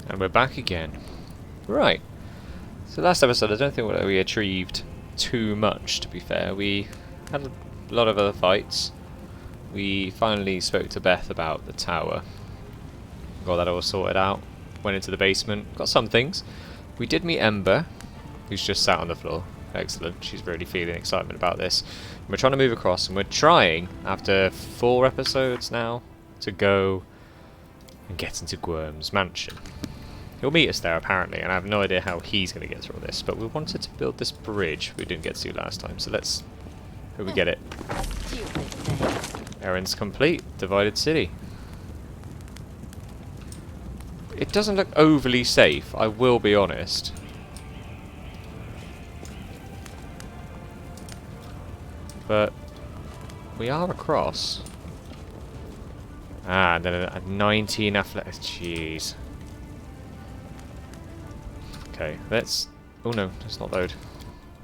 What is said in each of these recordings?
And we're back again. Right. So last episode, I don't think we achieved too much, to be fair. We had a lot of other fights. We finally spoke to Beth about the tower. Got that all sorted out. Went into the basement. Got some things. We did meet Ember, who's just sat on the floor. Excellent. She's really feeling excitement about this. And we're trying to move across, and we're trying, after 4 episodes now, to go and get into Gwyrm's mansion. He'll meet us there, apparently, and I have no idea how he's going to get through all this. But we wanted to build this bridge we didn't get to last time, so let's hope we get it. Errand's complete. Divided city. It doesn't look overly safe, I will be honest. But we are across. Ah, and then a 19 athletics. Jeez. Okay, let's... Oh no, let's not load.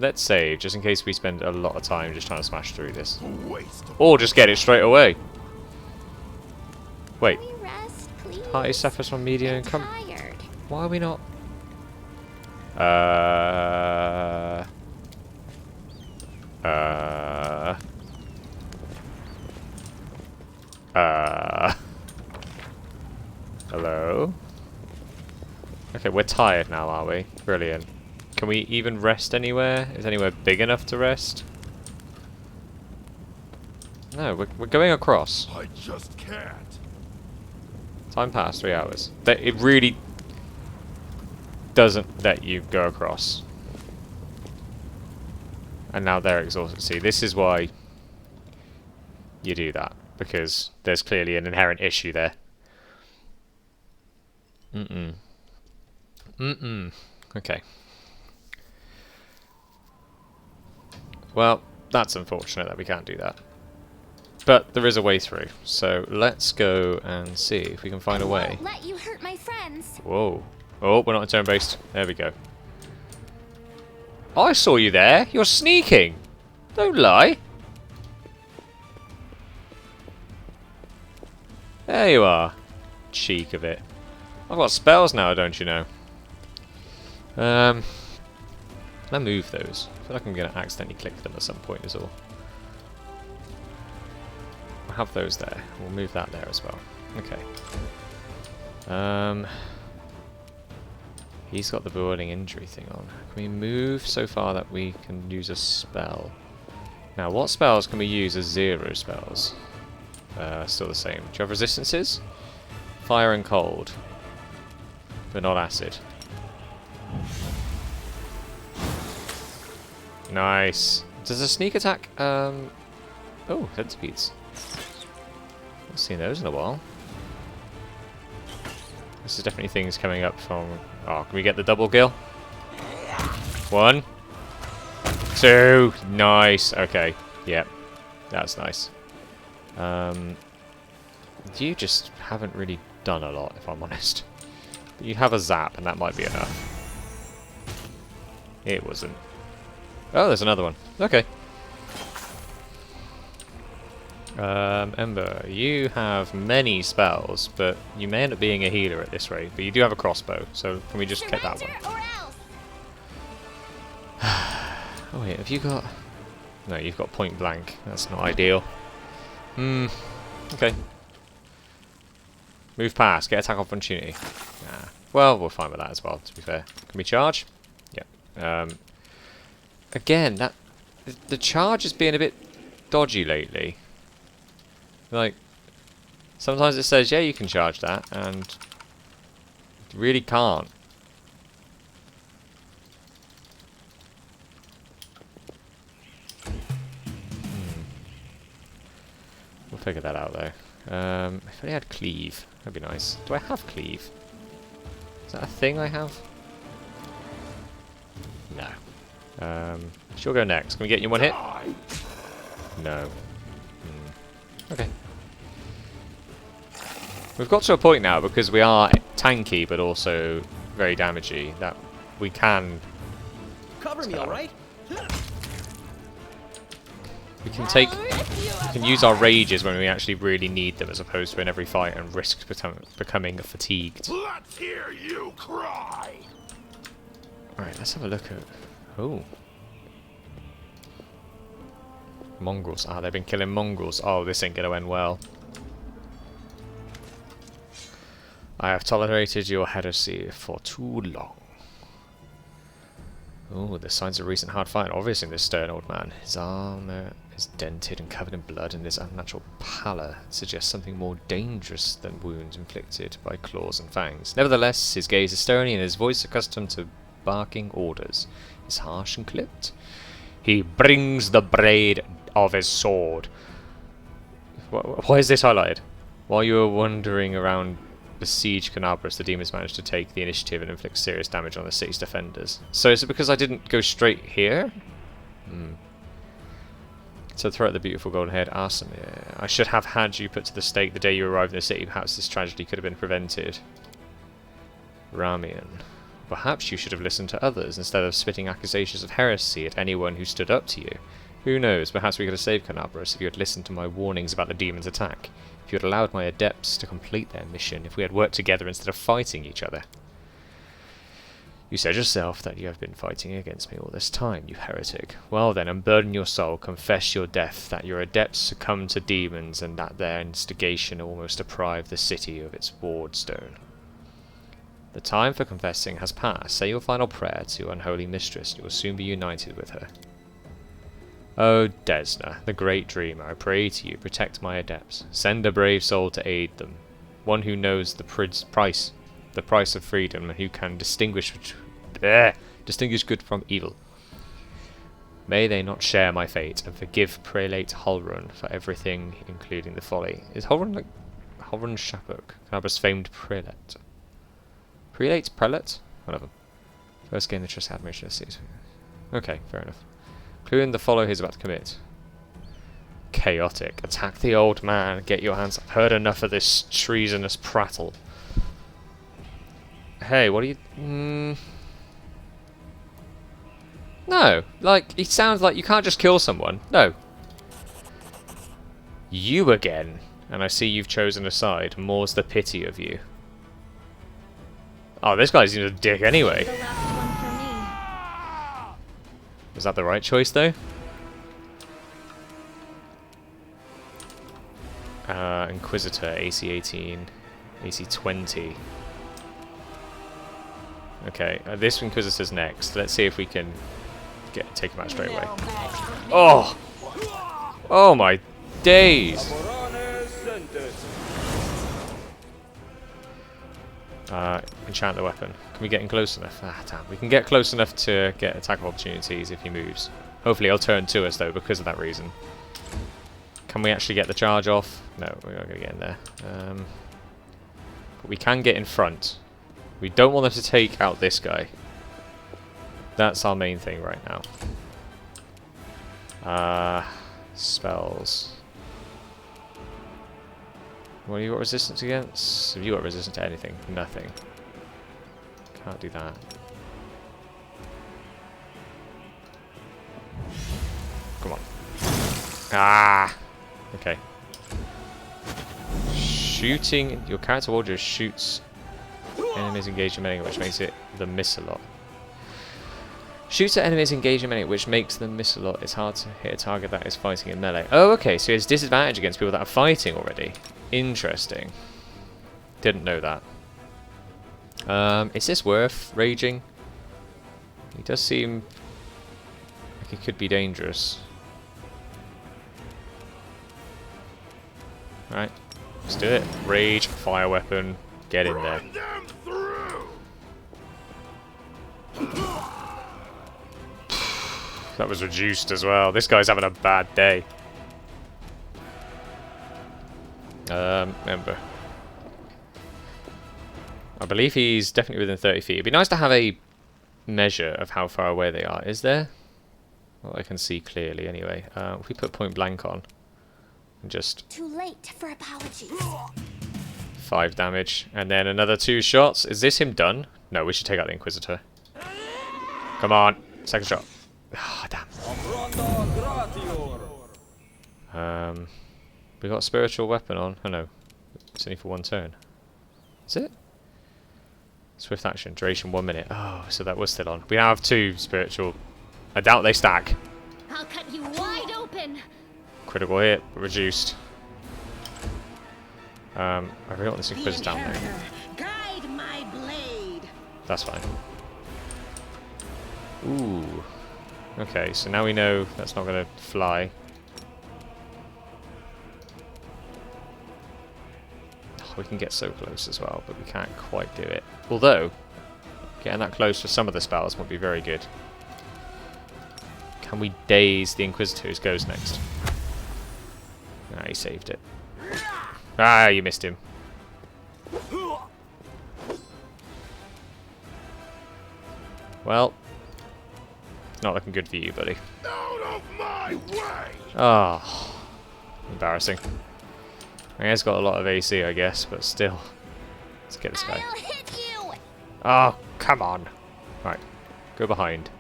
Let's save, just in case we spend a lot of time just trying to smash through this. Or just get it straight away. Wait. Party suffers from medium income. Why are we not... Hello? Okay, we're tired now, are we? Brilliant. Can we even rest anywhere? Is anywhere big enough to rest? No, we're going across. I just can't. Time passed, 3 hours. It really doesn't let you go across. And now they're exhausted. See, this is why you do that. Because there's clearly an inherent issue there. Okay. Well, that's unfortunate that we can't do that. But there is a way through. So let's go and see if we can find a way. I won't let you hurt my friends. Whoa. Oh, we're not turn-based. There we go. I saw you there. You're sneaking. Don't lie. There you are. Cheek of it. I've got spells now, don't you know? Can I move those? I feel like I'm going to accidentally click them at some point is all. We'll have those there. We'll move that there as well. Okay. He's got the boiling injury thing on. Can we move so far that we can use a spell? Now, what spells can we use as 0 spells? Still the same. Do you have resistances? Fire and cold. But not acid. Nice. Does a sneak attack... Oh, centipedes. I've seen those in a while. This is definitely things coming up from... Oh, can we get the double kill? 1. 2. Nice. Okay. Yep. That's nice. You just haven't really done a lot, if I'm honest. But you have a zap, and that might be enough. It wasn't. Oh, there's another one. Okay. Ember, you have many spells, but you may end up being a healer at this rate. But you do have a crossbow, so can we just get that one? Oh wait, have you got... No, you've got point blank. That's not ideal. Okay. Move past, get attack opportunity. Nah. Well, we're fine with that as well, to be fair. Can we charge? Yeah. Again, the charge is being a bit dodgy lately. Like, sometimes it says, yeah, you can charge that, and you really can't. We'll figure that out, though. If I had cleave, that'd be nice. Do I have cleave? Is that a thing I have? No. She'll go next. Can we get you 1 hit? No. Okay. We've got to a point now, because we are tanky, but also very damagey, that we can... Cover me, alright? We can use our rages when we actually really need them, as opposed to in every fight and risk becoming fatigued. Let's hear you cry. Alright, let's have a look at... Oh. Mongrels. Ah, they've been killing mongrels. Oh, this ain't gonna end well. I have tolerated your heresy for too long. Oh, the signs of recent hard fighting. Obviously, in this stern old man. His armor is dented and covered in blood, and his unnatural pallor suggests something more dangerous than wounds inflicted by claws and fangs. Nevertheless, his gaze is stony and his voice accustomed to barking orders is harsh and clipped. He brings the blade of his sword. Why is this highlighted? While you were wandering around the siege Canabras, the demons managed to take the initiative and inflict serious damage on the city's defenders. So is it because I didn't go straight here? So throw out the beautiful golden haired Arsene. I should have had you put to the stake the day you arrived in the city. Perhaps this tragedy could have been prevented. Ramian. Perhaps you should have listened to others instead of spitting accusations of heresy at anyone who stood up to you. Who knows, perhaps we could have saved Canabras if you had listened to my warnings about the demon's attack. If you had allowed my adepts to complete their mission, if we had worked together instead of fighting each other. You said yourself that you have been fighting against me all this time, you heretic. Well then, unburden your soul, confess your death, that your adepts succumbed to demons, and that their instigation almost deprived the city of its wardstone. The time for confessing has passed. Say your final prayer to your unholy mistress, and you will soon be united with her. O Desna, the great dreamer, I pray to you, protect my adepts. Send a brave soul to aid them, one who knows the price of freedom, and who can distinguish good from evil. May they not share my fate, and forgive Prelate Halrun for everything, including the folly. Is Halrun like Halrun Shapok, Canabra's famed prelate? Prelate? One of them. First gain the trust admiration of cities. Okay, fair enough. Including the follow he's about to commit. Chaotic. Attack the old man. Get your hands up. Heard enough of this treasonous prattle. Hey, what are you... No. Like, he sounds like you can't just kill someone. No. You again. And I see you've chosen a side. More's the pity of you. Oh, this guy's a dick anyway. Was that the right choice, though? Inquisitor, AC 18, AC 20. Okay, this Inquisitor's next. Let's see if we can take him out straight away. Oh! Oh my days! Enchant the weapon. Can we get in close enough? Ah, damn. We can get close enough to get attack opportunities if he moves. Hopefully he'll turn to us, though, because of that reason. Can we actually get the charge off? No, we're not going to get in there. But we can get in front. We don't want them to take out this guy. That's our main thing right now. Spells. What have you got resistance against? Have you got resistance to anything? Nothing. Can't do that. Come on. Ah! Okay. Shooting. Your character order shoots enemies engaged in melee, which makes it the miss a lot. Shoots at enemies engaged in melee, which makes them miss a lot. It's hard to hit a target that is fighting in melee. Oh, okay. So it's disadvantage against people that are fighting already. Interesting. Didn't know that. Is this worth raging? He does seem like he could be dangerous. Right, let's do it. Rage, fire weapon, get in there. That was reduced as well. This guy's having a bad day. Remember. I believe he's definitely within 30 feet. It'd be nice to have a measure of how far away they are. Is there? Well, I can see clearly anyway. If we put point blank on and just... Too late for apologies. 5 damage. And then another 2 shots. Is this him done? No, we should take out the Inquisitor. Come on. Second shot. Ah, damn. We got a spiritual weapon on. Oh no, it's only for one turn. Is it? Swift action, duration 1 minute. Oh, so that was still on. We now have 2 spiritual. I doubt they stack. I'll cut you wide open. Critical hit, reduced. I really want this Inquisitor down there. Guide my blade. That's fine. Ooh. Okay, so now we know that's not going to fly. Oh, we can get so close as well, but we can't quite do it. Although, getting that close for some of the spells might be very good. Can we daze the Inquisitor who goes next? Ah, he saved it. Ah, you missed him. Well, not looking good for you, buddy. Out of my way! Oh, embarrassing. I mean, he's got a lot of AC, I guess, but still. Let's get this guy. I'll hit you. Oh, come on. Right, go behind.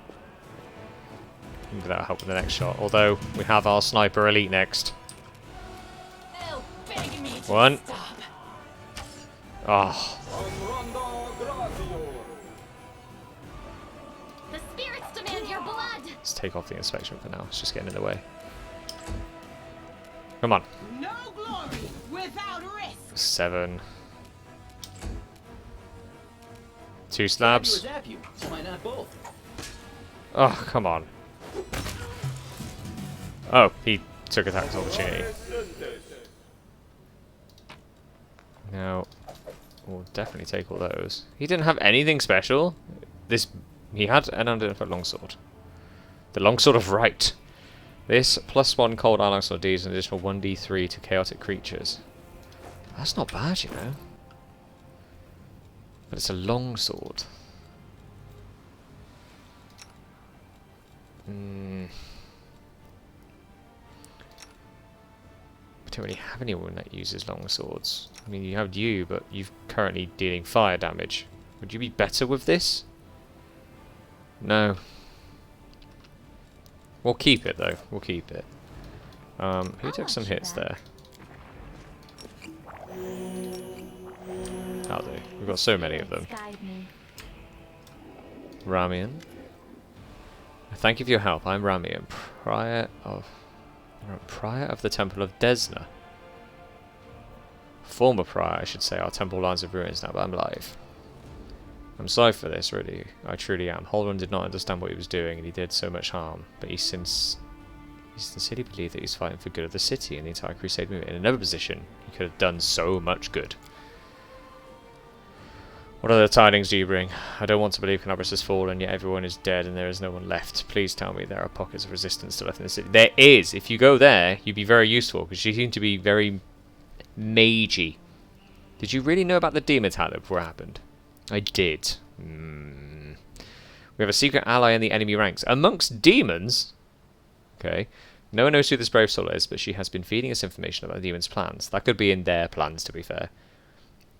Maybe that'll help with the next shot. Although, we have our Sniper Elite next. Oh, beg me to One. stop. Oh, The spirits demand your blood. let's take off the inspection for now. It's just getting in the way. Come on. No glory without risk. 7. 2 slabs. Why not both? Oh, come on. Oh, he took attack opportunity. Now, we'll definitely take all those. He didn't have anything special. He had an unidentified longsword. The longsword of right. This +1 cold eye longsword deals an additional 1d3 to chaotic creatures. That's not bad, you know. But it's a longsword. We don't really have anyone that uses longswords. I mean, you have you, but you're currently dealing fire damage. Would you be better with this? No. We'll keep it, though. We'll keep it. Who took some hits there? That'll do. We've got so many of them. Guide me. Ramian. Thank you for your help. I'm Ramian, Prior of the Temple of Desna. Former Prior, I should say. Our temple lies in ruins now, but I'm alive. I'm sorry for this, really. I truly am. Holden did not understand what he was doing, and he did so much harm. But he sincerely believed that he was fighting for good of the city and the entire Crusade movement. In another position, he could have done so much good. What other tidings do you bring? I don't want to believe Canabras has fallen, yet everyone is dead and there is no one left. Please tell me there are pockets of resistance still left in the city. There is! If you go there, you'd be very useful, because you seem to be very magey. Did you really know about the demon attack before it happened? I did. We have a secret ally in the enemy ranks. Amongst demons? Okay. No one knows who this brave soul is, but she has been feeding us information about the demon's plans. That could be in their plans, to be fair.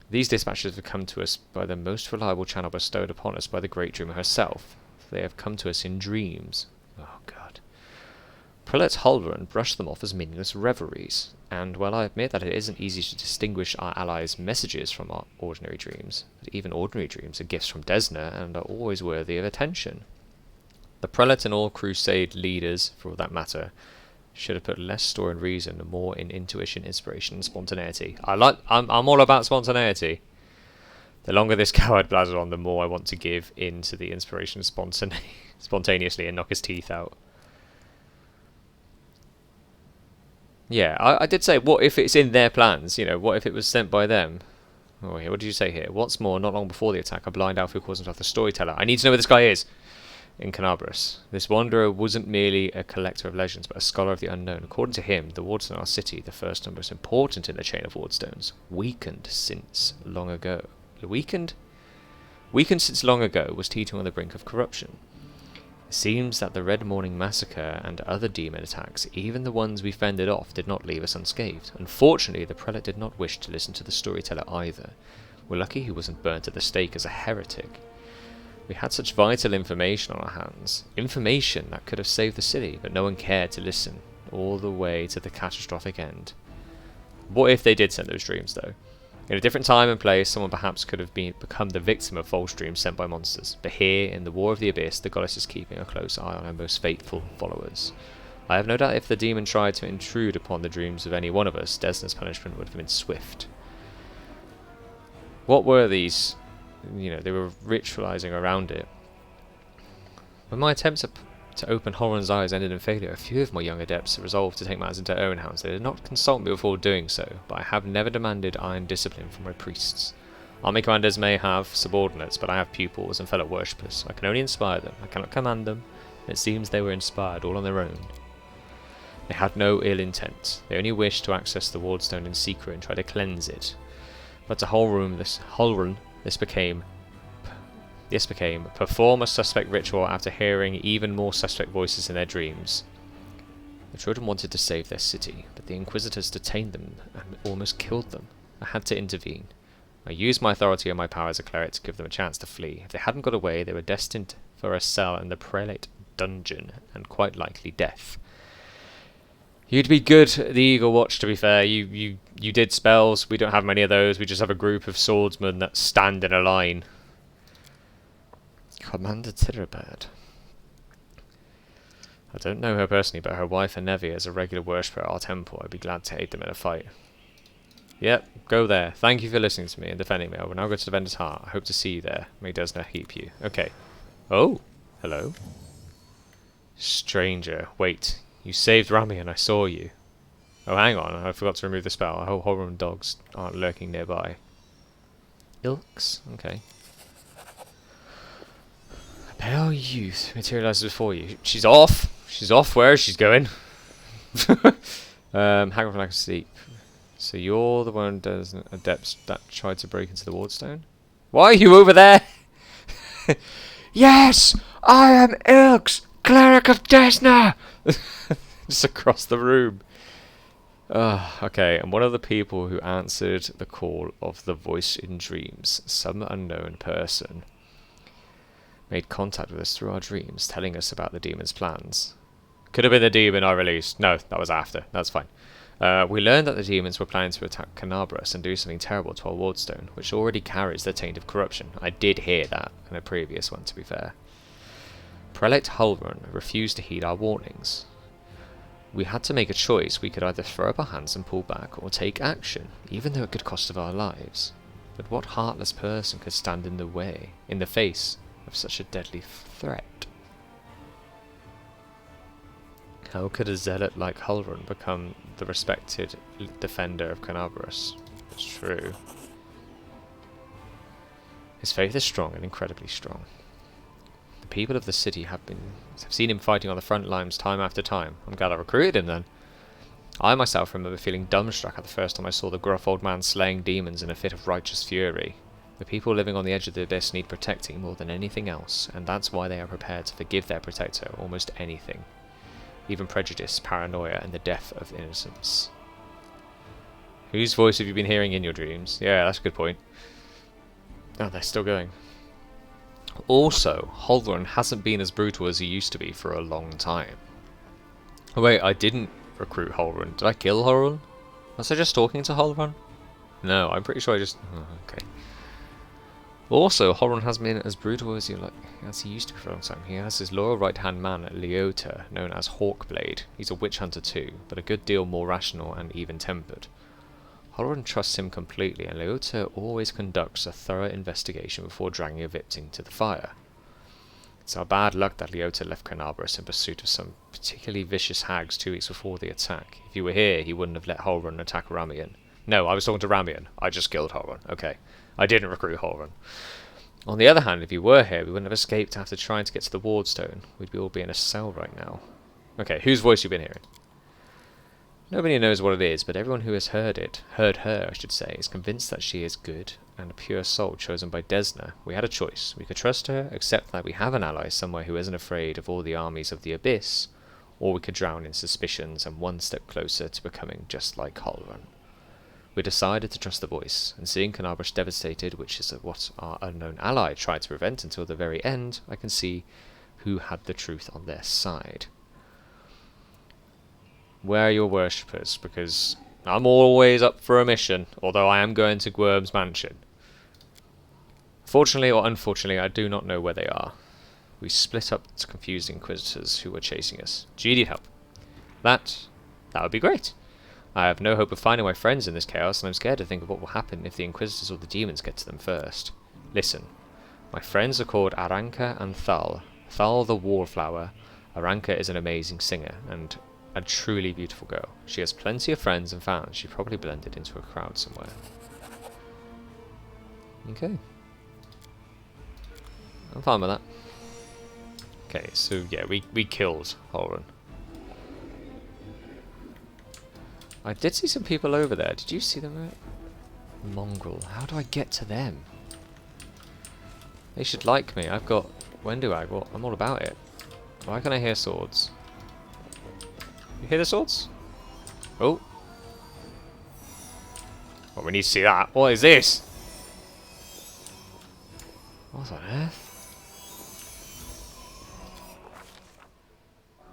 These dispatches have come to us by the most reliable channel bestowed upon us by the Great Dreamer herself. They have come to us in dreams. Oh, God. Prelate Halvern brushed them off as meaningless reveries, and while I admit that it isn't easy to distinguish our allies' messages from our ordinary dreams, but even ordinary dreams are gifts from Desna and are always worthy of attention. The Prelate and all Crusade leaders, for all that matter, should have put less store in reason and more in intuition, inspiration, and spontaneity. I'm all about spontaneity. The longer this coward blathers on, the more I want to give in to the inspiration spontaneously and knock his teeth out. Yeah, I did say, what if it's in their plans? You know, what if it was sent by them? Oh, here, what did you say here? What's more, not long before the attack, a blind elf who calls himself the Storyteller. I need to know where this guy is. In Canabras. This wanderer wasn't merely a collector of legends, but a scholar of the unknown. According to him, the wards in our city, the first and most important in the chain of wardstones, weakened since long ago. Weakened since long ago, was teetering on the brink of corruption. It seems that the Red Morning Massacre and other demon attacks, even the ones we fended off, did not leave us unscathed. Unfortunately, the prelate did not wish to listen to the storyteller either. We're lucky he wasn't burnt at the stake as a heretic. We had such vital information on our hands. Information that could have saved the city, but no one cared to listen. all the way to the catastrophic end. What if they did send those dreams, though? In a different time and place, someone perhaps could have become the victim of false dreams sent by monsters. But here, in the War of the Abyss, the goddess is keeping a close eye on her most faithful followers. I have no doubt if the demon tried to intrude upon the dreams of any one of us, Desna's punishment would have been swift. What were these? You know, they were ritualizing around it. When my attempts to open Horan's eyes ended in failure, a few of my young adepts resolved to take matters into their own hands. They did not consult me before doing so, but I have never demanded iron discipline from my priests. Army commanders may have subordinates, but I have pupils and fellow worshippers. I can only inspire them. I cannot command them, and it seems they were inspired all on their own. They had no ill intent. They only wished to access the wardstone in secret and try to cleanse it. But to Holrun, this became perform a suspect ritual after hearing even more suspect voices in their dreams. The children wanted to save their city, but the Inquisitors detained them and almost killed them. I had to intervene. I used my authority and my power as a cleric to give them a chance to flee. If they hadn't got away, they were destined for a cell in the prelate dungeon, and quite likely death. You'd be good at the Eagle Watch, to be fair. You did spells. We don't have many of those. We just have a group of swordsmen that stand in a line. Commander Terendelev. I don't know her personally, but her wife Anevi is a regular worshipper at our temple. I'd be glad to aid them in a fight. Yep, go there. Thank you for listening to me and defending me. I will now go to the Vendor's Heart. I hope to see you there. May Desna keep you. Okay. Oh, hello. Stranger. Wait. You saved Rami and I saw you. Oh, hang on. I forgot to remove the spell. I hope Horan dogs aren't lurking nearby. Ilks? Okay. A pale youth materializes before you. She's off. She's off. Where is she going? Hang on for lack of sleep. So you're the one who does adepts that tried to break into the wardstone? Why are you over there? Yes! I am Ilks, cleric of Desna! Just across the room. Okay, and one of the people who answered the call of the voice in dreams, some unknown person, made contact with us through our dreams, telling us about the demon's plans. Could have been the demon I released. No, that was after. That's fine. We learned that the demons were planning to attack Canabras and do something terrible to our wardstone, which already carries the taint of corruption. I did hear that in a previous one, to be fair. Prelate Hulrun refused to heed our warnings. We had to make a choice. We could either throw up our hands and pull back, or take action, even though it could cost us our lives. But what heartless person could stand in the face of such a deadly threat? How could a zealot like Hulrun become the respected defender of Canabras? It's true. His faith is strong and incredibly strong. The people of the city have seen him fighting on the front lines time after time. I'm glad I recruited him then. I myself remember feeling dumbstruck at the first time I saw the gruff old man slaying demons in a fit of righteous fury. The people living on the edge of the abyss need protecting more than anything else, and that's why they are prepared to forgive their protector almost anything. Even prejudice, paranoia, and the death of innocence. Whose voice have you been hearing in your dreams? Yeah, that's a good point. Oh, they're still going. Also, Hulrun hasn't been as brutal as he used to be for a long time. Oh wait, I didn't recruit Hulrun. Did I kill Hulrun? Was I just talking to Hulrun? No, I'm pretty sure I just... Oh, okay. Also, Hulrun hasn't been as brutal as he used to be for a long time. He has his loyal right-hand man, Leota, known as Hawkblade. He's a witch hunter too, but a good deal more rational and even-tempered. Hulrun trusts him completely, and Leota always conducts a thorough investigation before dragging a victim to the fire. It's our bad luck that Leota left Canabras in pursuit of some particularly vicious hags 2 weeks before the attack. If he were here, he wouldn't have let Hulrun attack Ramian. No, I was talking to Ramian. I just killed Hulrun. Okay. I didn't recruit Hulrun. On the other hand, if he were here, we wouldn't have escaped after trying to get to the wardstone. We'd all be in a cell right now. Okay, whose voice you been hearing? Nobody knows what it is, but everyone who has heard her, I should say, is convinced that she is good and a pure soul chosen by Desna. We had a choice. We could trust her, accept that we have an ally somewhere who isn't afraid of all the armies of the Abyss, or we could drown in suspicions and one step closer to becoming just like Hulrun. We decided to trust the voice, and seeing Canabras devastated, which is what our unknown ally tried to prevent until the very end, I can see who had the truth on their side. Where are your worshippers? Because I'm always up for a mission, although I am going to Gwyrm's mansion. Fortunately or unfortunately, I do not know where they are. We split up to confuse the Inquisitors who were chasing us. Do you need help? That would be great. I have no hope of finding my friends in this chaos, and I'm scared to think of what will happen if the Inquisitors or the demons get to them first. Listen. My friends are called Aranka and Thal. Thal the Wallflower. Aranka is an amazing singer, and a truly beautiful girl. She has plenty of friends and fans. She probably blended into a crowd somewhere. Okay. I'm fine with that. Okay, so yeah, we killed Horan. I did see some people over there. Did you see them? Mongrel. How do I get to them? They should like me. I've got... When do I? Well, I'm all about it. Why can I hear swords? You hear the swords? Oh. Well, we need to see that. What is this? What on earth?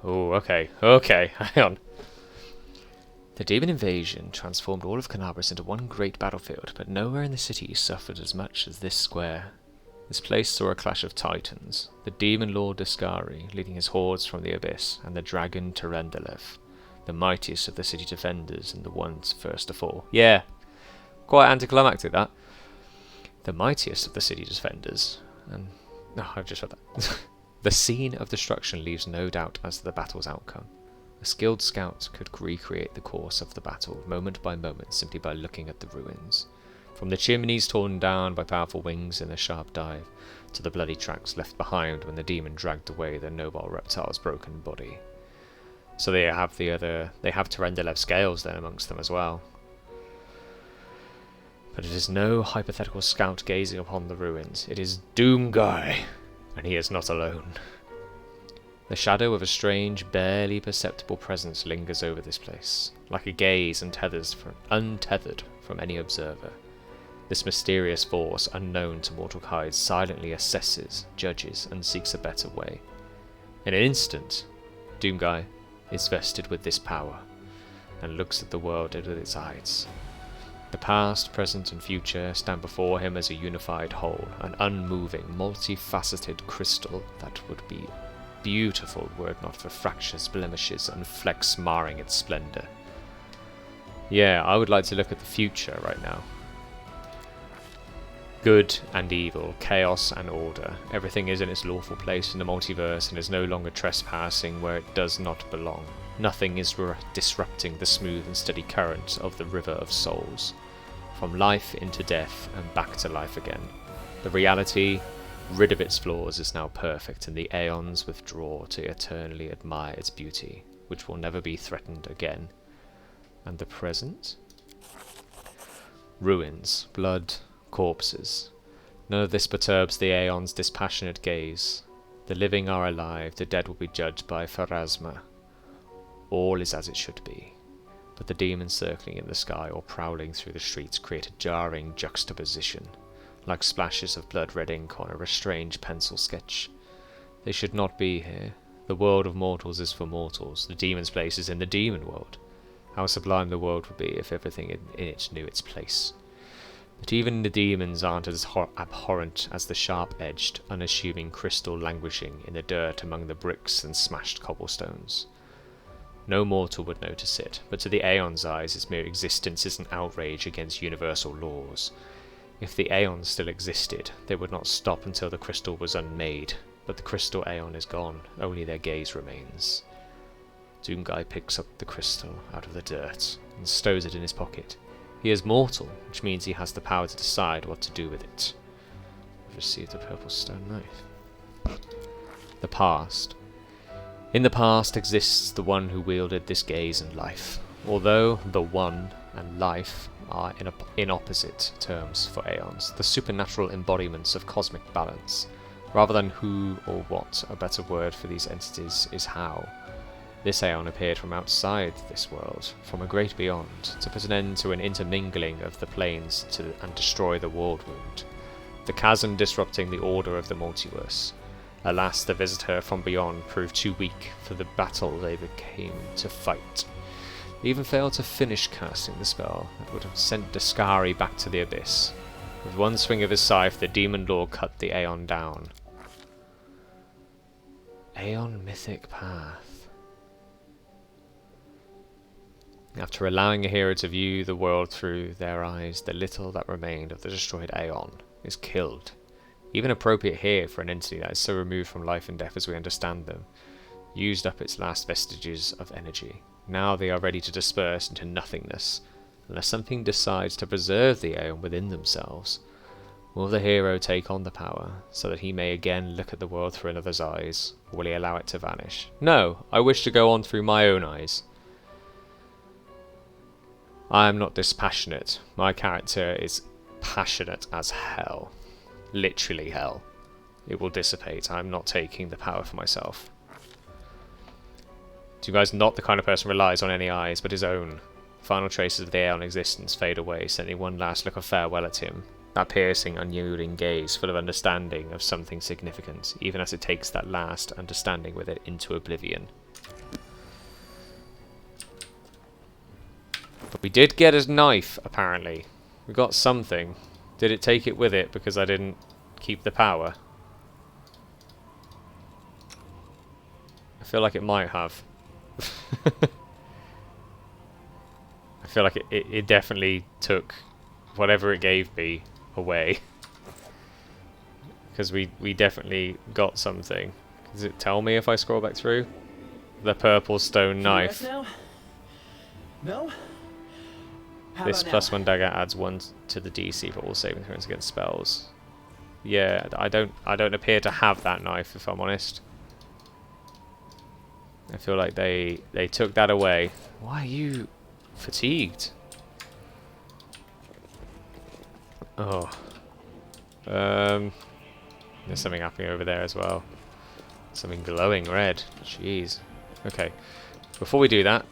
Oh, okay. Okay, hang on. The demon invasion transformed all of Canabras into one great battlefield, but nowhere in the city suffered as much as this square. This place saw a clash of titans, the demon lord Discari leading his hordes from the abyss, and the dragon Terendelev, the mightiest of the city defenders and the ones first to fall. Yeah, quite anticlimactic that. The mightiest of the city defenders, and... No, I've just read that. The scene of destruction leaves no doubt as to the battle's outcome. A skilled scout could recreate the course of the battle, moment by moment, simply by looking at the ruins. From the chimneys torn down by powerful wings in a sharp dive, to the bloody tracks left behind when the demon dragged away the noble reptile's broken body. So they have Terendelev scales then amongst them as well. But it is no hypothetical scout gazing upon the ruins. It is Doomguy, and he is not alone. The shadow of a strange, barely perceptible presence lingers over this place, like a gaze untethered from any observer. This mysterious force, unknown to mortal kinds, silently assesses, judges, and seeks a better way. In an instant, Doomguy is vested with this power, and looks at the world with its eyes. The past, present, and future stand before him as a unified whole, an unmoving, multifaceted crystal that would be beautiful were it not for fractures, blemishes, and flecks marring its splendor. Yeah, I would like to look at the future right now. Good and evil, chaos and order. Everything is in its lawful place in the multiverse and is no longer trespassing where it does not belong. Nothing is disrupting the smooth and steady current of the river of souls. From life into death and back to life again. The reality, rid of its flaws, is now perfect, and the aeons withdraw to eternally admire its beauty, which will never be threatened again. And the present? Ruins, blood, corpses. None of this perturbs the aeon's dispassionate gaze. The living are alive, the dead will be judged by Pharasma. All is as it should be. But the demons circling in the sky or prowling through the streets create a jarring juxtaposition, like splashes of blood-red ink on a strange pencil sketch. They should not be here. The world of mortals is for mortals. The demon's place is in the demon world. How sublime the world would be if everything in it knew its place. But even the demons aren't as abhorrent as the sharp-edged, unassuming crystal languishing in the dirt among the bricks and smashed cobblestones. No mortal would notice it, but to the Aeon's eyes its mere existence is an outrage against universal laws. If the Aeons still existed, they would not stop until the crystal was unmade, but the crystal Aeon is gone, only their gaze remains. Doomguy picks up the crystal out of the dirt and stows it in his pocket. He is mortal, which means he has the power to decide what to do with it. I've received a purple stone knife. The past. In the past exists the one who wielded this gaze and life, although the one and life are in opposite terms for Aeons, the supernatural embodiments of cosmic balance. Rather than who or what, a better word for these entities is how. This Aeon appeared from outside this world, from a great beyond, to put an end to an intermingling of the planes and destroy the world wound, the chasm disrupting the order of the multiverse. Alas, the visitor from beyond proved too weak for the battle they came to fight. Even failed to finish casting the spell, it would have sent Daskari back to the abyss. With one swing of his scythe, the Demon Lord cut the Aeon down. Aeon Mythic Path. After allowing a hero to view the world through their eyes, the little that remained of the destroyed Aeon is killed. Even appropriate here for an entity that is so removed from life and death as we understand them. Used up its last vestiges of energy. Now they are ready to disperse into nothingness, unless something decides to preserve the Aeon within themselves. Will the hero take on the power, so that he may again look at the world through another's eyes, or will he allow it to vanish? No, I wish to go on through my own eyes. I am not dispassionate. My character is passionate as hell. Literally hell. It will dissipate. I'm not taking the power for myself. You guys not the kind of person who relies on any eyes, but his own. Final traces of the Aeon existence fade away, sending one last look of farewell at him. That piercing, unyielding gaze, full of understanding of something significant, even as it takes that last understanding with it into oblivion. But we did get his knife, apparently. We got something. Did it take it with it because I didn't keep the power? I feel like it might have. I feel like it definitely took whatever it gave me away. Because we definitely got something. Does it tell me if I scroll back through? The purple stone knife. No? This +1 dagger adds 1 to the DC for all saving throws against spells. Yeah, I don't appear to have that knife, if I'm honest. I feel like they took that away. Why are you fatigued? Oh. There's something happening over there as well. Something glowing red. Jeez. Okay. Before we do that,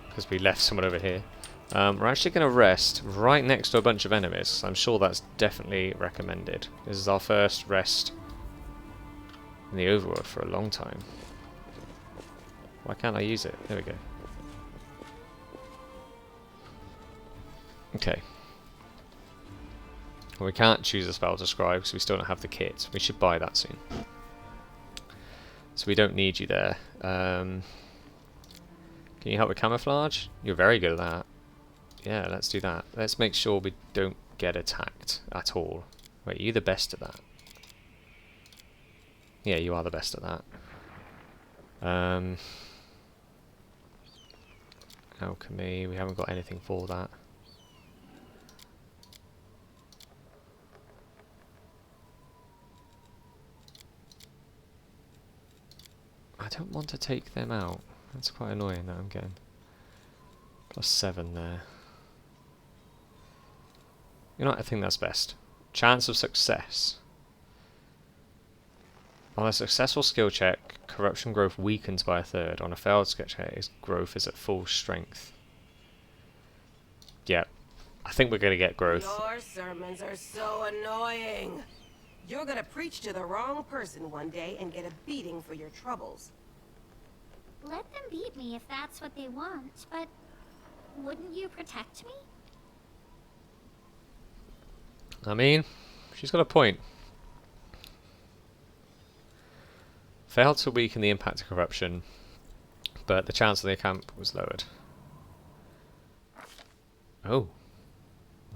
because we left someone over here, we're actually going to rest right next to a bunch of enemies. I'm sure that's definitely recommended. This is our first rest in the overworld for a long time. Why can't I use it? There we go. Okay. Well, we can't choose a spell to scribe because we still don't have the kit. We should buy that soon. So we don't need you there. Can you help with camouflage? You're very good at that. Yeah, let's do that. Let's make sure we don't get attacked at all. Wait, are you the best at that? Yeah, you are the best at that. Alchemy, we haven't got anything for that. I don't want to take them out. That's quite annoying that I'm getting. +7 there. You know what, I think that's best. Chance of success. On a successful skill check, corruption growth weakens by 1/3. On a failed skill check, its growth is at full strength. Yep. I think we're going to get growth. Your sermons are so annoying. You're gonna preach to the wrong person one day and get a beating for your troubles. Let them beat me if that's what they want, but wouldn't you protect me? I mean, she's got a point. Failed to weaken the impact of corruption, but the chance of the camp was lowered. Oh.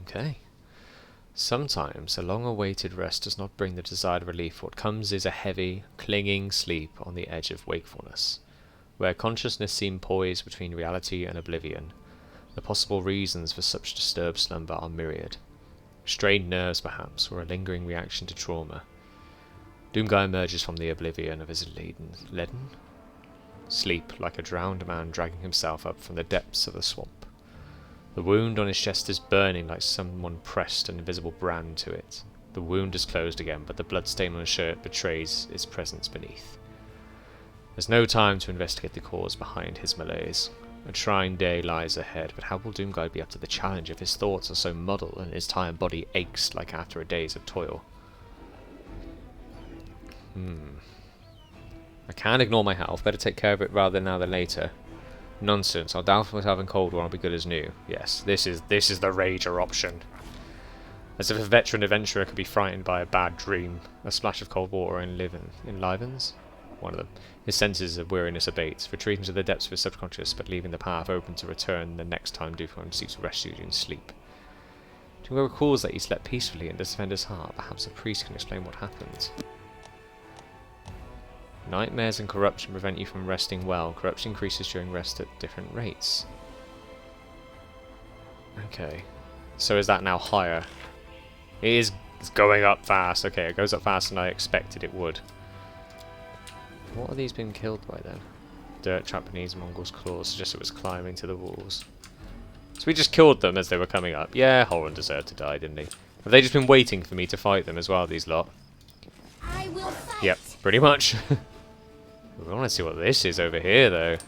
Okay. Sometimes a long-awaited rest does not bring the desired relief. What comes is a heavy, clinging sleep on the edge of wakefulness, where consciousness seems poised between reality and oblivion. The possible reasons for such disturbed slumber are myriad. Strained nerves, perhaps, or a lingering reaction to trauma. Doomguy emerges from the oblivion of his leaden sleep like a drowned man dragging himself up from the depths of the swamp. The wound on his chest is burning like someone pressed an invisible brand to it. The wound is closed again, but the bloodstain on his shirt betrays its presence beneath. There's no time to investigate the cause behind his malaise. A trying day lies ahead, but how will Doomguy be up to the challenge if his thoughts are so muddled and his tired body aches like after a days of toil? I can't ignore my health. Better take care of it rather now than later. Nonsense. I'll doubtful if having cold one will be good as new. Yes, this is the rager option. As if a veteran adventurer could be frightened by a bad dream, a splash of cold water enlivens one of them. His senses of weariness abates, retreating to the depths of his subconscious, but leaving the path open to return the next time Dufon seeks refuge in sleep. Tungo recalls that he slept peacefully and does defend his heart. Perhaps a priest can explain what happened. Nightmares and corruption prevent you from resting well. Corruption increases during rest at different rates. Okay. So is that now higher? It is going up fast. Okay, it goes up faster than I expected it would. What are these being killed by then? Dirt, Japanese, Mongols' claws suggest it was climbing to the walls. So we just killed them as they were coming up. Yeah, Horan deserved to die, didn't he? Have they just been waiting for me to fight them as well, these lot? I will fight. Yep, pretty much. We want to see what this is over here, though.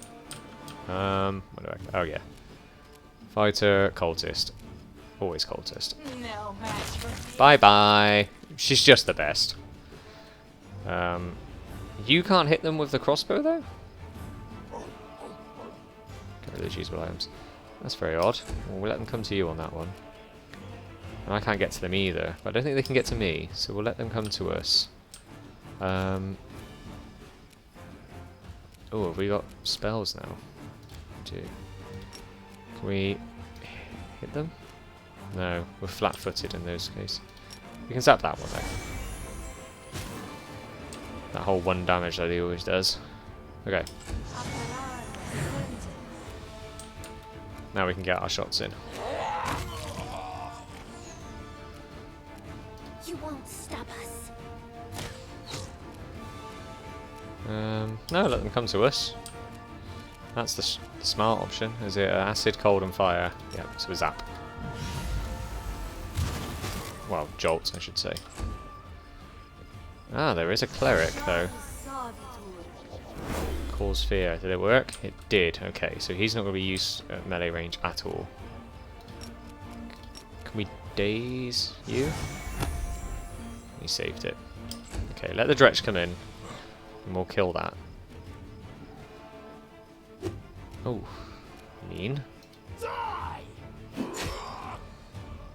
Oh yeah. Fighter, cultist. Always cultist. No match for me. Bye bye. She's just the best. You can't hit them with the crossbow, though? Get rid of the usable items. That's very odd. Well, we'll let them come to you on that one. And I can't get to them either. But I don't think they can get to me, so we'll let them come to us. Oh, have we got spells now? Can we hit them? No, we're flat-footed in those cases. We can zap that one though. That whole 1 damage that he always does. Okay. Now we can get our shots in. You won't stop us. No, let them come to us. That's the smart option. Is it acid, cold, and fire? Yep, so zap. Well, jolt, I should say. Ah, there is a cleric, though. Cause fear. Did it work? It did. Okay, so he's not going to be used at melee range at all. Can we daze you? He saved it. Okay, let the Dretch come in, and we'll kill that. Oh, mean.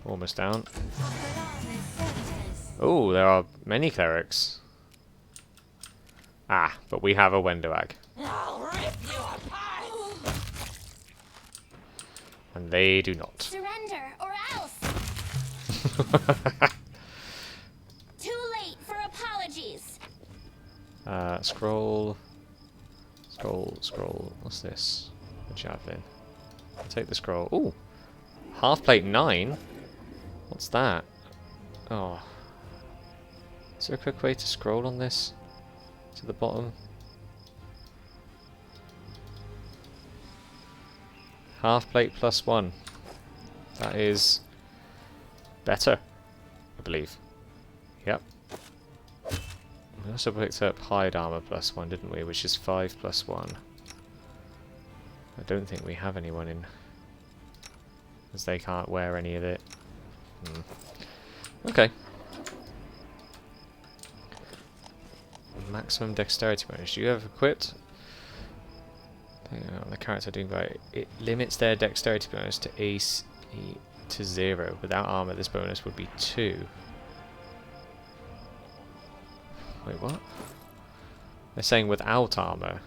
Almost down. Oh, there are many clerics. Ah, but we have a Wendoag. I'll rip you apart. And they do not. Surrender or else. Too late for apologies. Scroll. What's this? A javelin. I'll take the scroll. Ooh! Half plate 9? What's that? Oh. Is there a quick way to scroll on this? To the bottom? Half plate +1. That is better, I believe. Yep. We also picked up hide armor +1, didn't we? Which is 5 +1. I don't think we have anyone in, as they can't wear any of it. Okay. Maximum dexterity bonus. Do you have equipped? The character doing right. It limits their dexterity bonus to AC to 0. Without armor, this bonus would be 2. Wait, what? They're saying without armor.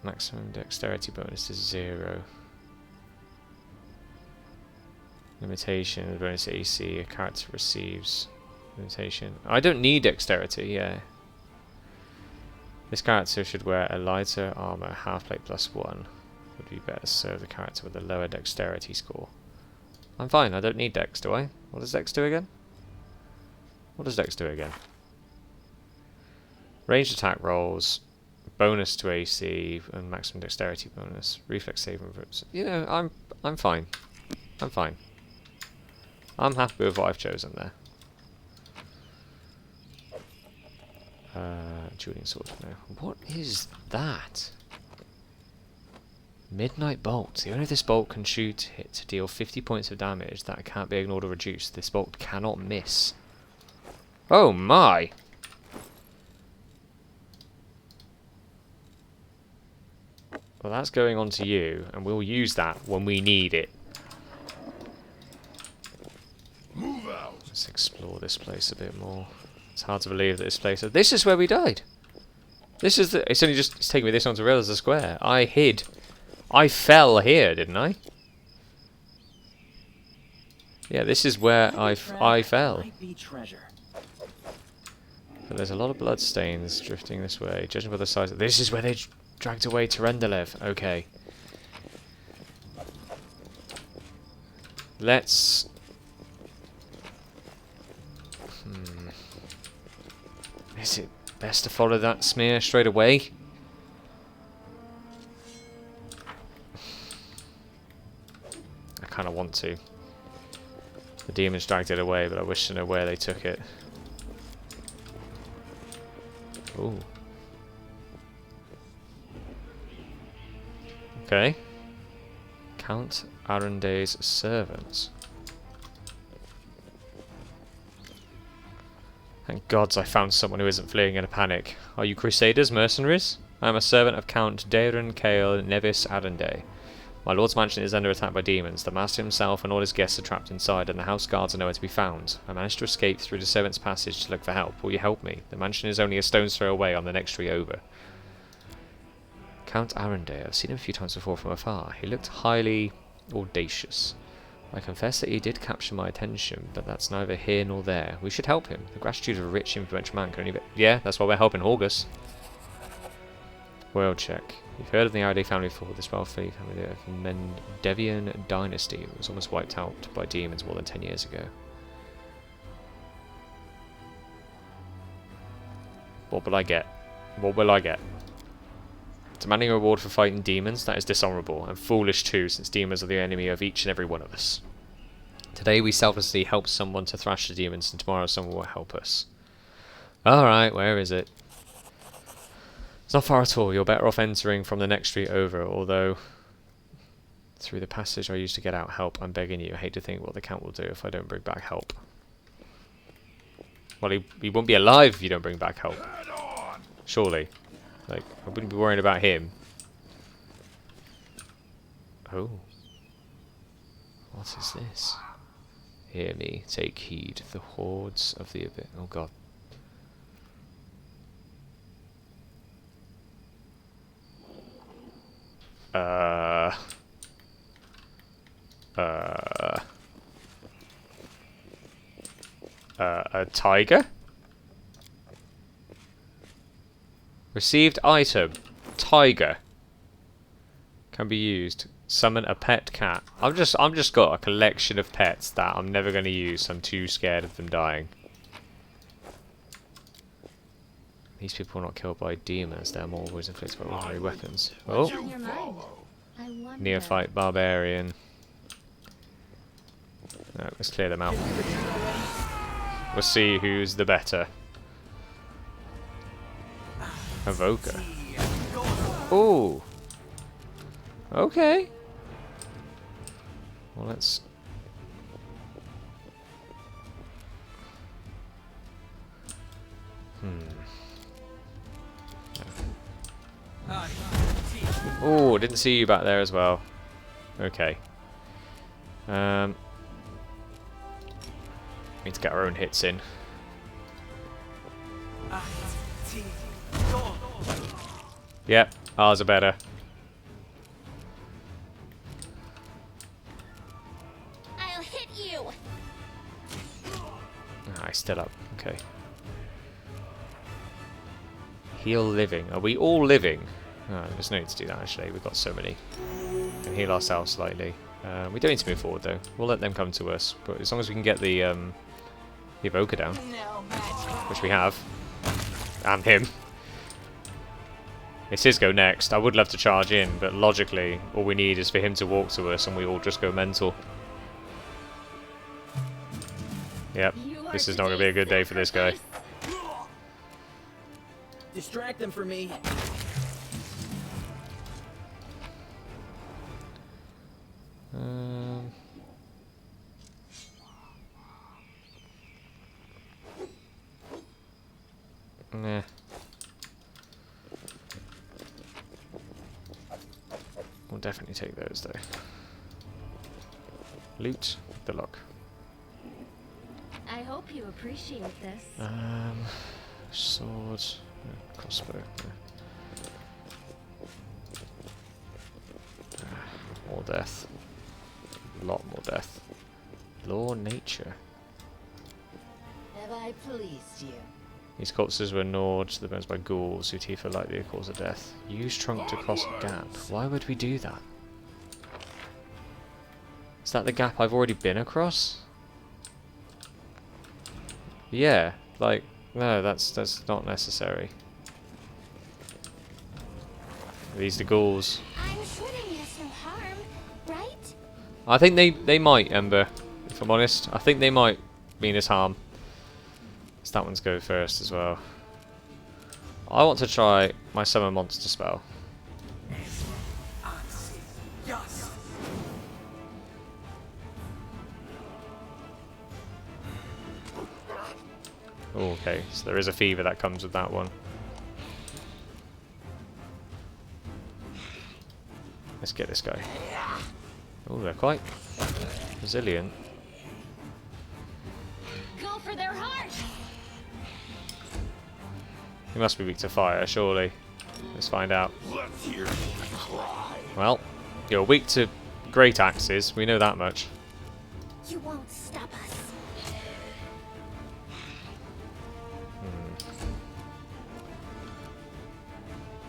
Maximum dexterity bonus is 0. Limitation, bonus AC, a character receives. Limitation. I don't need dexterity, yeah. This character should wear a lighter armor, half plate +1. Would be better to serve the character with a lower dexterity score. I'm fine, I don't need dex, do I? What does dex do again? What does dex do again? Ranged attack rolls, bonus to AC, and maximum dexterity bonus. Reflex saving roots. You know, I'm fine. I'm fine. I'm happy with what I've chosen there. Dueling sword. No. What is that? Midnight Bolt. The owner of this bolt can shoot it to deal 50 points of damage that can't be ignored or reduced. This bolt cannot miss. Oh my! Well, that's going on to you, and we'll use that when we need it. Move out. Let's explore this place a bit more. It's hard to believe that this place... This is where we died! This is the... It's only just... It's taking me this long to realise the square. I hid. I fell here, didn't I? Yeah, this is where I fell. Might be treasure. But there's a lot of blood stains drifting this way. Judging by the size... This is where they dragged away Terendelev. Okay. Let's... Is it best to follow that smear straight away? I kind of want to. The demons dragged it away, but I wish to know where they took it. Ooh. Okay. Count Arunday's servants. Thank gods I found someone who isn't fleeing in a panic. Are you crusaders, mercenaries? I am a servant of Count Daeron Kael Nevis Arunday. My lord's mansion is under attack by demons. The master himself and all his guests are trapped inside, and the house guards are nowhere to be found. I managed to escape through the servants' passage to look for help. Will you help me? The mansion is only a stone's throw away on the next tree over. Count Arunday. I've seen him a few times before from afar. He looked highly audacious. I confess that he did capture my attention, but that's neither here nor there. We should help him. The gratitude of a rich, influential man can only be... Yeah, that's why we're helping Horgus. World check. You've heard of the Arunday family before. This wealthy family of Mendevian dynasty was almost wiped out by demons more than 10 years ago. What will I get? What will I get? Demanding a reward for fighting demons? That is dishonourable, and foolish too, since demons are the enemy of each and every one of us. Today we selflessly help someone to thrash the demons, and tomorrow someone will help us. Alright, where is it? It's not far at all. You're better off entering from the next street over, although... Through the passage I used to get out help, I'm begging you. I hate to think what the Count will do if I don't bring back help. Well, he won't be alive if you don't bring back help. Surely. Like, I wouldn't be worrying about him. Oh. What is this? Hear me, take heed. The hordes of the abyss. Oh god. A tiger? Received item. Tiger. Can be used. Summon a pet cat. I'm just got a collection of pets that I'm never going to use. I'm too scared of them dying. These people are not killed by demons. They're more always inflicted by ordinary weapons. Oh. On your mind. I wonder. Neophyte barbarian. No, let's clear them out. We'll see who's the better. Evoker. Ooh. Okay. Well, let's... Oh, didn't see you back there as well. Okay. Need to get our own hits in. Yep, ours are better. I'll hit you. Ah, he's still up. Okay. Heal living. Are we all living? Oh, there's no need to do that actually. We've got so many. We can heal ourselves slightly. We don't need to move forward though. We'll let them come to us. But as long as we can get the Evoker down, which we have, and him. It's his go next. I would love to charge in, but logically, all we need is for him to walk to us and we all just go mental. Yep, this is not going to be a good day for this guy. Distract them for me. Nah. definitely take those though. Loot the lock. I hope you appreciate this. Sword, crossbow. More death. A lot more death. Law nature. Have I pleased you? These corpses were gnawed to the bones by ghouls whose teeth are likely to cause a death. Use trunk to cross a gap. Why would we do that? Is that the gap I've already been across? Yeah, like, no, that's not necessary. These the ghouls. I'm sure they mean us no harm, right? I think they might, Ember, if I'm honest. I think they might mean us harm. So that one's go first as well. I want to try my summon monster spell. Oh, okay, so there is a fever that comes with that one. Let's get this guy. Oh, they're quite resilient. Go for their heart! He must be weak to fire, surely. Let's find out. Let's hear you cry. Well, you're weak to great axes, we know that much. You won't stop us.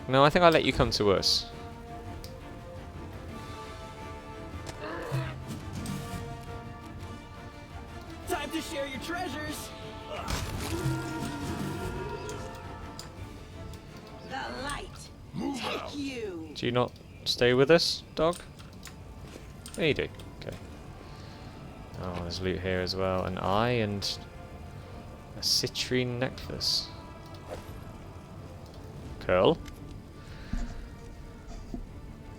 No, I think I'll let you come to us. Time to share your treasures. The light. Move Take out. you. Do you not stay with us, dog? Yeah, you do. Okay. Oh, there's loot here as well. An eye and a citrine necklace. Curl?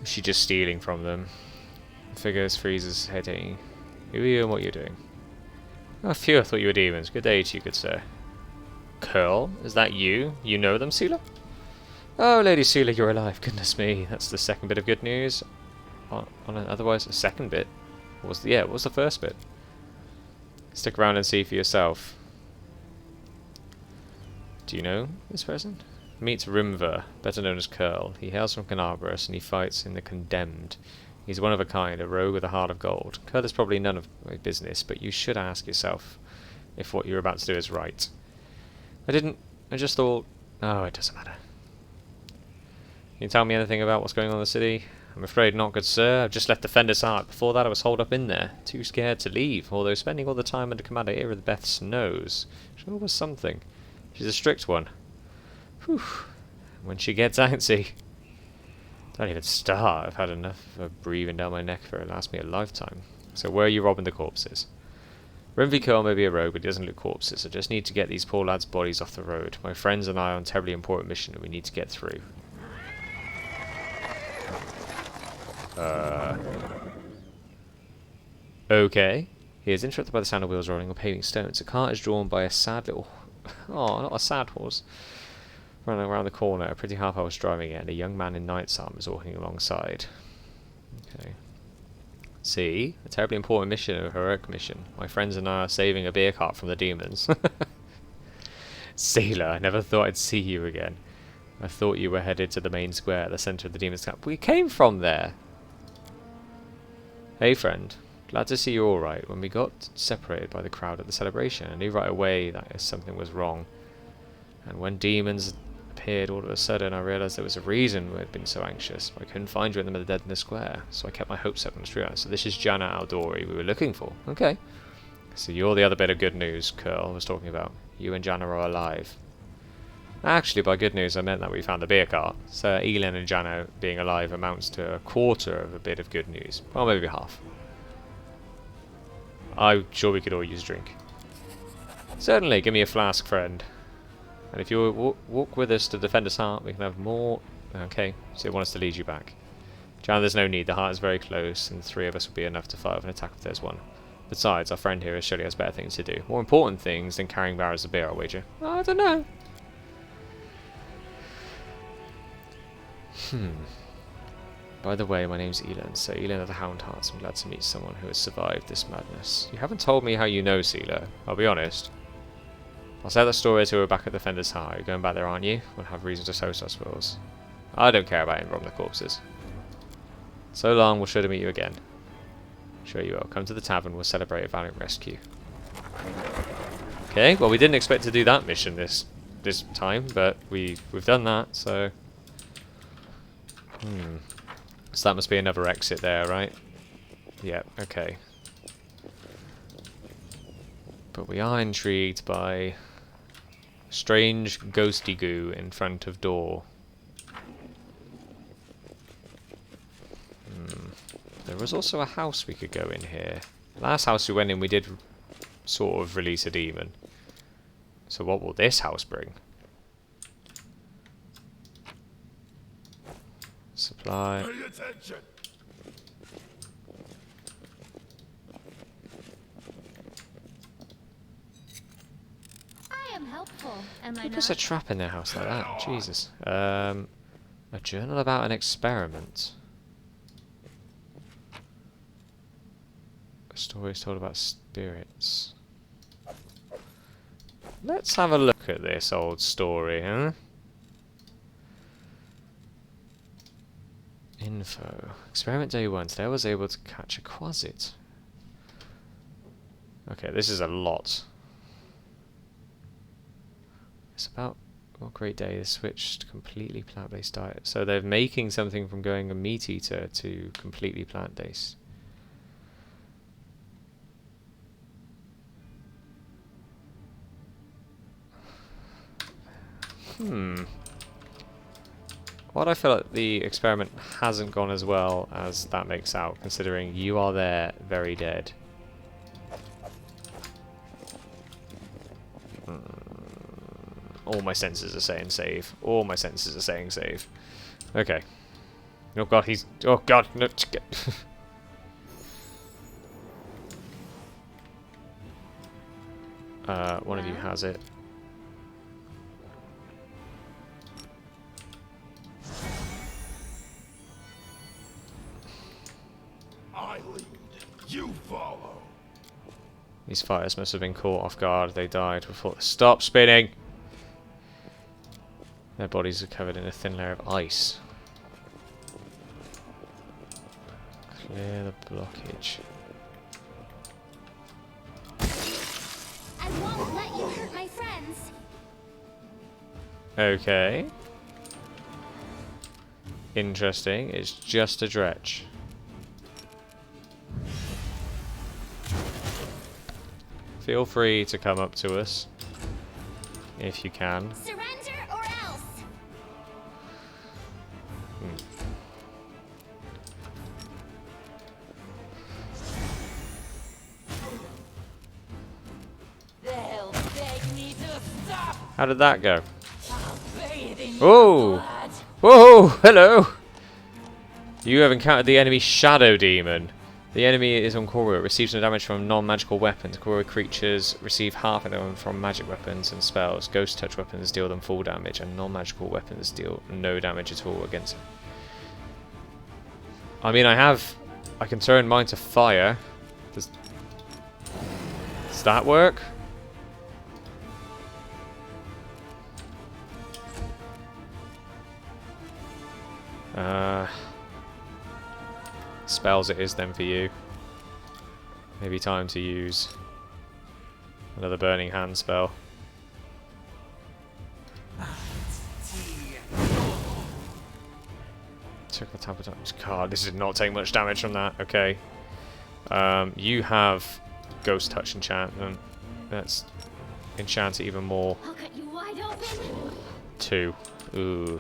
Is she just stealing from them? Figures freezes heading. Who are you and what you're doing? Oh, phew, I thought you were demons. Good day to you, good sir. Curl? Is that you? You know them, Seela? Oh, Lady Seela, you're alive. Goodness me. That's the second bit of good news. On an otherwise a second bit. What was what was the first bit? Stick around and see for yourself. Do you know this person? Meets Rimver, better known as Curl. He hails from Canabras and he fights in the Condemned. He's one of a kind, a rogue with a heart of gold. Curl is probably none of my business, but you should ask yourself if what you're about to do is right. I just thought... Oh, it doesn't matter. Can you tell me anything about what's going on in the city? I'm afraid not, good sir. I've just left Defender's Heart. Before that I was holed up in there, too scared to leave, although spending all the time under Commander Irithbeth's nose sure was something. She's a strict one. Whew. When she gets antsy. Don't even start. I've had enough of her breathing down my neck for it last me a lifetime. So where are you robbing the corpses? Rimvy Curl may be a rogue, but he doesn't loot corpses. I just need to get these poor lads' bodies off the road. My friends and I are on a terribly important mission and we need to get through. Okay. He is interrupted by the sound of wheels rolling on paving stones. A cart is drawn by a sad little... Oh, not a sad horse. Running around the corner, a pretty half-hour was driving it, and a young man in knight's armor is walking alongside. Okay. See? A terribly important mission, a heroic mission. My friends and I are saving a beer cart from the demons. Sailor, I never thought I'd see you again. I thought you were headed to the main square at the center of the demons' camp. We came from there! Hey friend, glad to see you alright. When we got separated by the crowd at the celebration, I knew right away that something was wrong. And when demons appeared all of a sudden, I realised there was a reason we had been so anxious. I couldn't find you in the middle of the dead in the square, so I kept my hopes up on the street. So this is Jana Aldori we were looking for. Okay. So you're the other bit of good news Curl was talking about. You and Jana are alive. Actually, by good news, I meant that we found the beer cart. So Elin and Jana being alive amounts to a quarter of a bit of good news. Well, maybe half. I'm sure we could all use a drink. Certainly, give me a flask, friend. And if you walk with us to Defender's Heart, we can have more... Okay, so they want us to lead you back. Jana, there's no need. The heart is very close, and the three of us will be enough to fight off an attack if there's one. Besides, our friend here surely has better things to do. More important things than carrying barrels of beer, I'll wager. I don't know. By the way, my name's Elin. So Elin of the Hound Hearts. I'm glad to meet someone who has survived this madness. You haven't told me how you know Seela. I'll be honest. I'll say that story until we're back at Defender's High. You're going back there, aren't you? We'll have reason to toast, I suppose. I don't care about involving the corpses. So long, we'll sure to meet you again. Sure you will. Come to the tavern, we'll celebrate a valiant rescue. Okay, well we didn't expect to do that mission this time, but we've done that, so... So that must be another exit there, right? Yeah, okay. But we are intrigued by strange ghosty goo in front of door. There was also a house we could go in here. Last house we went in, we did sort of release a demon. So what will this house bring? Supply. Pay attention. I am helpful, am I Who puts a not? trap in their house like that? Jesus. A journal about an experiment. A story is told about spirits. Let's have a look at this old story, huh? Info. Experiment day 1. Today I was able to catch a quasit. Okay, this is a lot. It's about... What great day. They switched completely plant-based diet. So they're making something from going a meat eater to completely plant-based. Well, I feel like the experiment hasn't gone as well as that makes out, considering you are there, very dead. All my senses are saying save. All my senses are saying save. Okay. Oh god, he's... Oh god, no. One of you has it. I lead. You follow. These fighters must have been caught off guard. They died before... Stop spinning! Their bodies are covered in a thin layer of ice. Clear the blockage. I won't let you hurt my friends. Okay. Interesting. It's just a dretch. Feel free to come up to us if you can. Surrender or else. They'll beg me to stop. How did that go? I'll bathe in Oh! your blood. Whoa! Hello! You have encountered the enemy Shadow Demon. The enemy is on Korra. It receives no damage from non-magical weapons. Korra creatures receive half of them from magic weapons and spells. Ghost touch weapons deal them full damage, and non-magical weapons deal no damage at all against it. I mean, I can turn mine to fire. Does that work? Spells it is then for you. Maybe time to use another Burning Hand spell. Took the tap of card. This did not take much damage from that. Okay. You have Ghost Touch enchantment. Let's enchant it even more. I'll cut you wide open. 2. Ooh.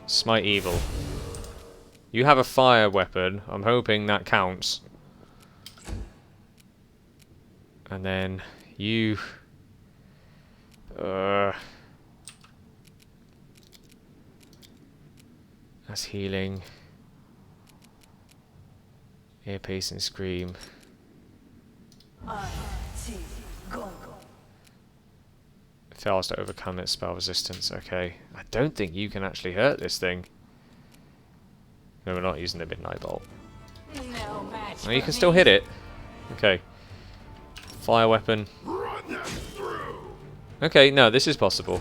Smite Evil. You have a fire weapon. I'm hoping that counts. And then you... that's healing. Earpiece and Scream. Fails to overcome its spell resistance. Okay. I don't think you can actually hurt this thing. No, we're not using the Midnight Bolt. No match. Oh, you for can still me. hit it. Okay. Fire weapon. Run them through. Okay, no, this is possible.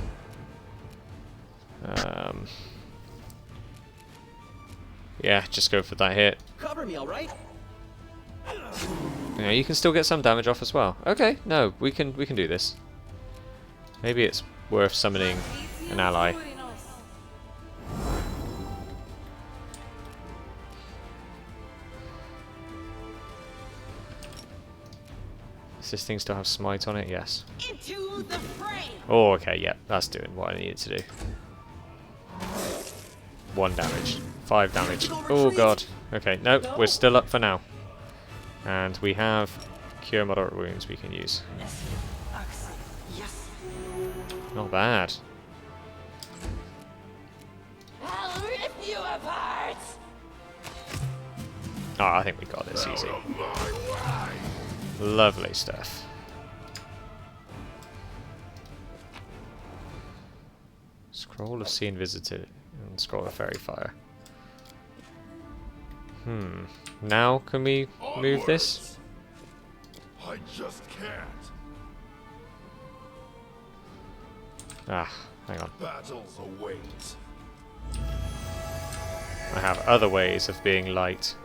Yeah, just go for that hit. Cover me, all right? Yeah, you can still get some damage off as well. Okay, no, we can do this. Maybe it's worth summoning an ally. Does this thing still have smite on it? Yes. Into the fray. Oh, okay, yeah, that's doing what I needed to do. 1 damage. 5 damage. Oh god. Okay, no, we're still up for now. And we have cure moderate wounds we can use. Yes. Not bad. I'll rip you apart. Oh, I think we got this easy. Out of my way. Lovely stuff. Scroll of Sea Visited and Scroll of Fairy Fire. Now can we move this? I just can't. Ah, hang on. Battles await. I have other ways of being light.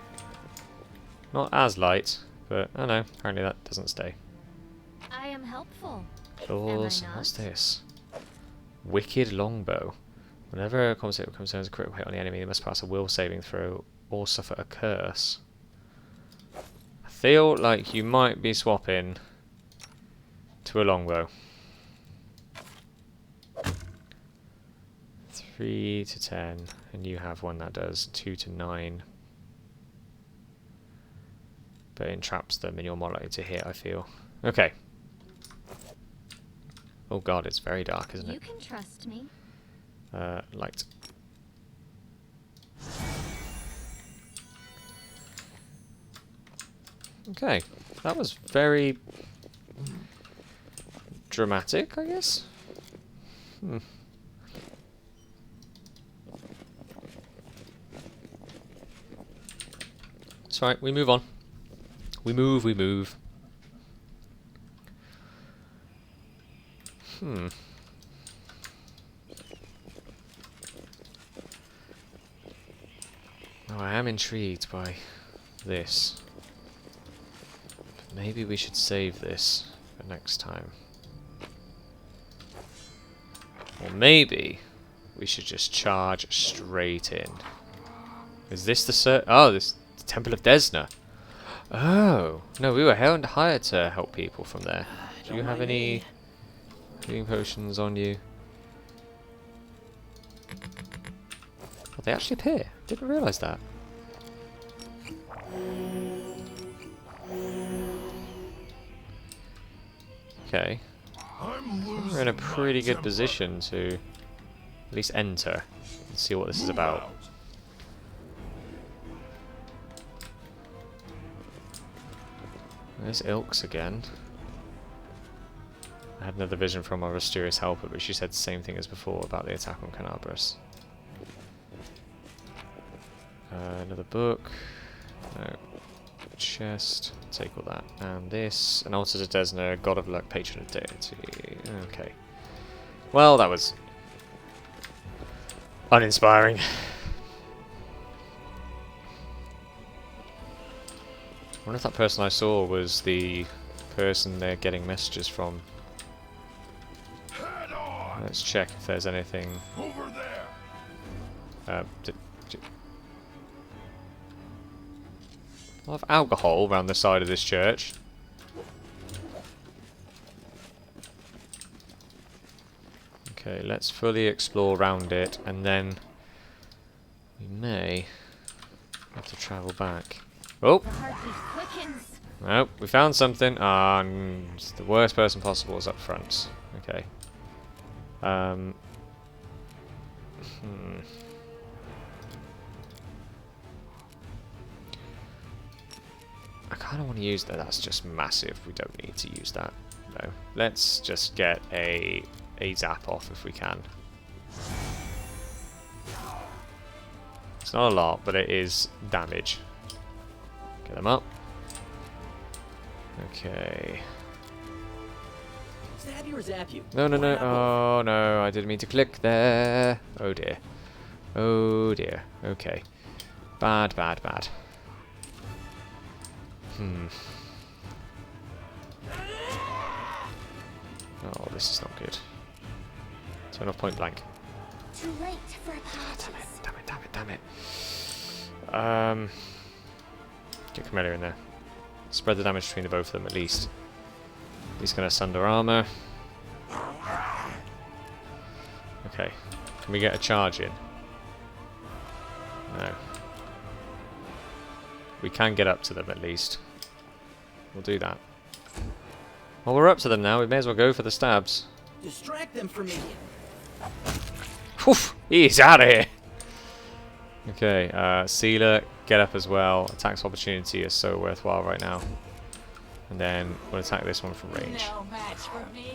Not as light, but I know, apparently that doesn't stay. I am helpful. Claws, Am I what's not? this? Wicked Longbow. Whenever a conversation comes down as a critical hit on the enemy, they must pass a will saving throw or suffer a curse. I feel like you might be swapping to a longbow. 3 to 10, and you have one that does 2 to 9. But it entraps them and you're more likely to hit, I feel. Okay. Oh god, it's very dark, isn't You it? can trust me. Light. Okay, that was very dramatic, I guess. It's right, we move on. We move. Oh, I am intrigued by this. But maybe we should save this for next time. Or maybe we should just charge straight in. Is this the oh, this the Temple of Desna. Oh, no, we were hired to help people from there. Do you have any healing potions on you? Oh, they actually appear. Didn't realise that. Okay. I'm We're in a losing pretty my good temper. position to at least enter and see what this is about. Out. There's Ilks again. I had another vision from our mysterious helper, but she said the same thing as before about the attack on Canabras. Another book. No. Chest. Take all that. And this. An altar to Desna, god of luck, patron of deity. Okay. Well, that was uninspiring. I wonder if that person I saw was the person they're getting messages from. Head on. Let's check if there's anything. Over there. A lot of alcohol around the side of this church. Okay, let's fully explore around it, and then we may have to travel back. Oh! The heartbeat quickens. Nope, we found something. It's the worst person possible is up front. Okay. I kind of want to use that. That's just massive. We don't need to use that. No. Let's just get a a zap off if we can. It's not a lot, but it is damage. Get them up. Okay. Stab you or zap you? No, no, no. What apple? Oh, no. I didn't mean to click there. Oh, dear. Oh, dear. Okay. Bad, bad, bad. Oh, this is not good. Turn off point blank. Too late for apologies. Damn it, damn it, damn it. Get Camellia in there. Spread the damage between the both of them at least. He's going to sunder armor. Okay. Can we get a charge in? No. We can get up to them at least. We'll do that. Well, we're up to them now. We may as well go for the stabs. Distract them from me. Woof! He's out of here! Okay, Sealer, get up as well. Attacks opportunity is so worthwhile right now. And then we'll attack this one from range. No match for me.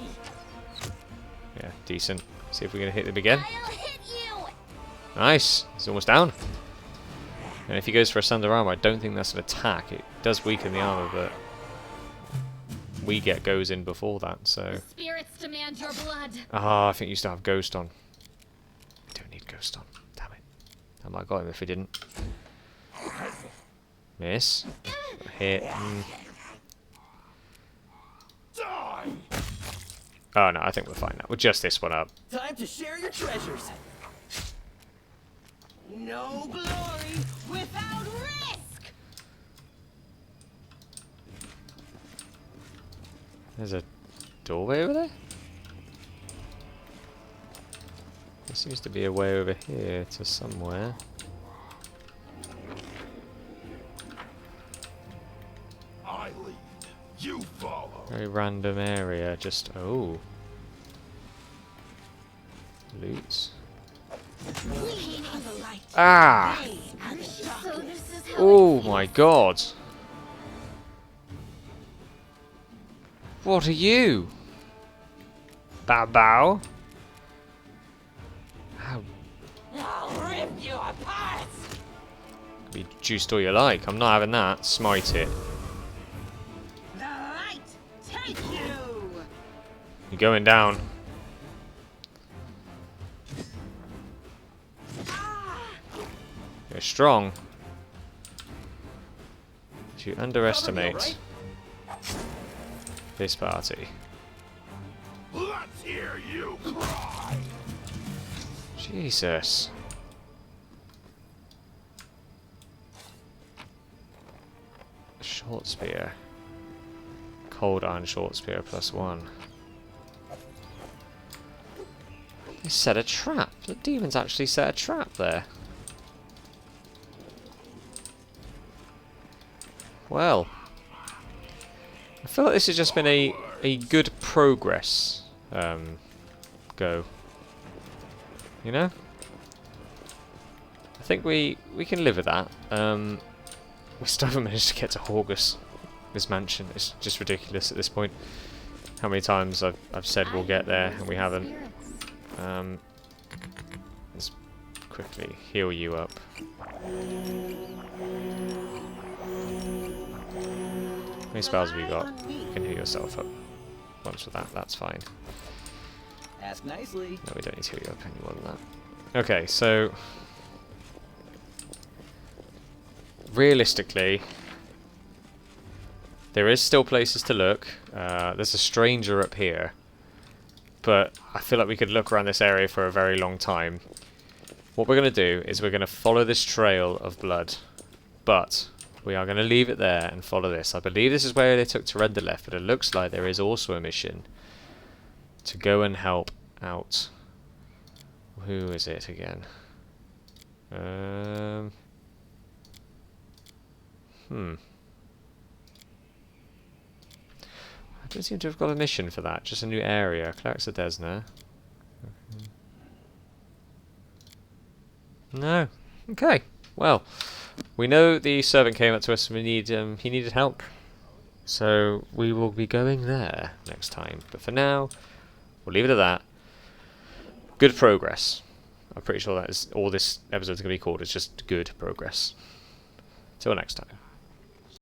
Yeah, decent. See if we're going to hit them again. I'll hit you! Nice! He's almost down. And if he goes for a Sunder Armor, I don't think that's an attack. It does weaken the armor, but we get goes in before that, so... Spirits demand your blood. Ah, I think you still have Ghost on. We don't need Ghost on. Damn it. I might have got him if we didn't. Miss. Hit. Die! Oh no, I think we're fine now. We'll just this one up. Time to share your treasures. No glory without risk! There's a doorway over there? There seems to be a way over here to somewhere. I lead. You follow. Very random area, just... oh. Loot. Ah! So this is how Oh my god! What are you? Bow bow? How I'll rip you apart. be juiced all you like. I'm not having that. Smite it. The light take you! You're going down. You're strong. But you underestimate this party. Let's hear you cry. Jesus. Short spear. Cold iron short spear +1. They set a trap. The demons actually set a trap there. Well, I feel like this has just been a good progress go. You know? I think we can live with that. We still haven't managed to get to Horgus, this mansion. It's just ridiculous at this point. How many times I've said we'll get there and we haven't. Let's quickly heal you up. How many spells have you got? You can heal yourself up once with that, that's fine. Ask nicely. No, we don't need to heal you up any more than that. Okay, so... realistically, there is still places to look. There's a stranger up here. But I feel like we could look around this area for a very long time. What we're going to do is we're going to follow this trail of blood. But we are going to leave it there and follow this. I believe this is where they took Terendelev, but it looks like there is also a mission to go and help out. Who is it again? I don't seem to have got a mission for that, just a new area. Clerics of Desna. No. Okay. Well, we know the servant came up to us and we need he needed help. So we will be going there next time. But for now, we'll leave it at that. Good progress. I'm pretty sure that is all this episode is going to be called. It's just good progress. Till next time.